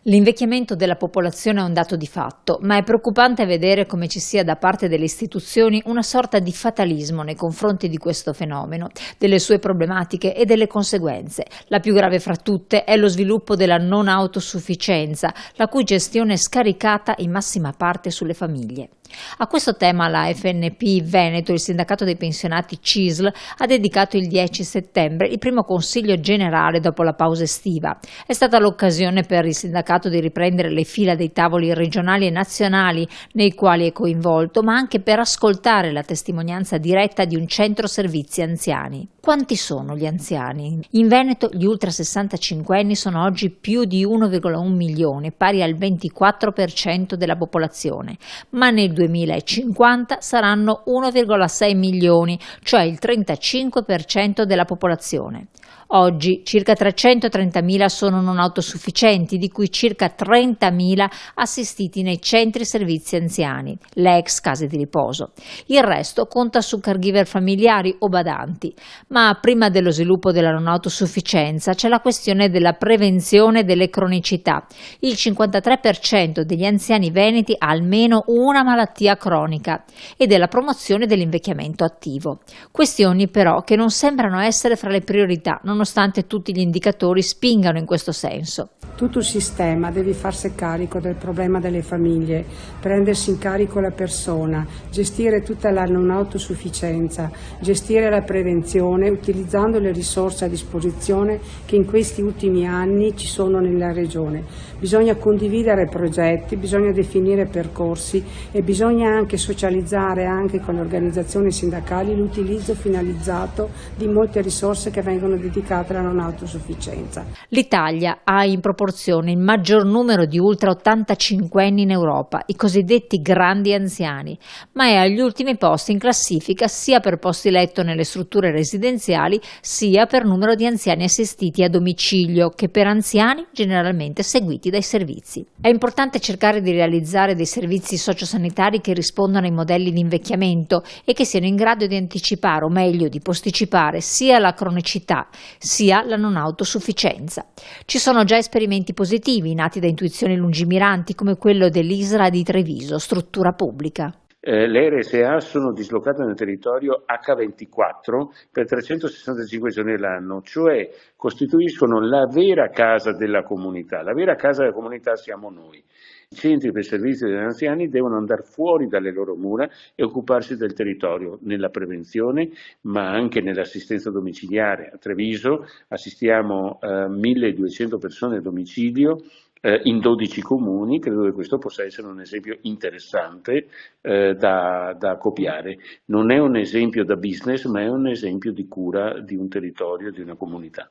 L'invecchiamento della popolazione è un dato di fatto, ma è preoccupante vedere come ci sia da parte delle istituzioni una sorta di fatalismo nei confronti di questo fenomeno, delle sue problematiche e delle conseguenze. La più grave fra tutte è lo sviluppo della non autosufficienza, la cui gestione è scaricata in massima parte sulle famiglie. A questo tema la FNP Veneto, il sindacato dei pensionati CISL, ha dedicato il 10 settembre il primo consiglio generale dopo la pausa estiva. È stata l'occasione per il sindacato di riprendere le fila dei tavoli regionali e nazionali nei quali è coinvolto, ma anche per ascoltare la testimonianza diretta di un centro servizi anziani. Quanti sono gli anziani? In Veneto gli ultra 65 anni sono oggi più di 1,1 milioni, pari al 24% della popolazione, ma nel 2050 saranno 1,6 milioni, cioè il 35% della popolazione. Oggi circa 330.000 sono non autosufficienti, di cui circa 30.000 assistiti nei centri servizi anziani, le ex case di riposo. Il resto conta su caregiver familiari o badanti. Ma prima dello sviluppo della non autosufficienza c'è la questione della prevenzione delle cronicità. Il 53% degli anziani veneti ha almeno una malattia cronica e della promozione dell'invecchiamento attivo. Questioni però che non sembrano essere fra le priorità, nonostante tutti gli indicatori spingano in questo senso. Tutto il sistema deve farsi carico del problema delle famiglie, prendersi in carico la persona, gestire tutta la non autosufficienza, gestire la prevenzione utilizzando le risorse a disposizione che in questi ultimi anni ci sono nella regione. Bisogna condividere progetti, bisogna definire percorsi e bisogna anche socializzare anche con le organizzazioni sindacali l'utilizzo finalizzato di molte risorse che vengono dedicate alla non autosufficienza. L'Italia ha in proporzione il maggior numero di ultra 85 anni in Europa, i cosiddetti grandi anziani, ma è agli ultimi posti in classifica sia per posti letto nelle strutture residenziali sia per numero di anziani assistiti a domicilio che per anziani generalmente seguiti dai servizi. È importante cercare di realizzare dei servizi sociosanitari che rispondano ai modelli di invecchiamento e che siano in grado di anticipare o meglio di posticipare sia la cronicità sia la non autosufficienza. Ci sono già esperimenti positivi nati da intuizioni lungimiranti come quello dell'ISRA di Treviso, struttura pubblica. Le RSA sono dislocate nel territorio H24 per 365 giorni all'anno, cioè costituiscono la vera casa della comunità. La vera casa della comunità siamo noi. I centri per servizi degli anziani devono andare fuori dalle loro mura e occuparsi del territorio nella prevenzione, ma anche nell'assistenza domiciliare. A Treviso assistiamo 1200 persone a domicilio in 12 comuni. Credo che questo possa essere un esempio interessante da copiare. Non è un esempio da business, ma è un esempio di cura di un territorio, di una comunità.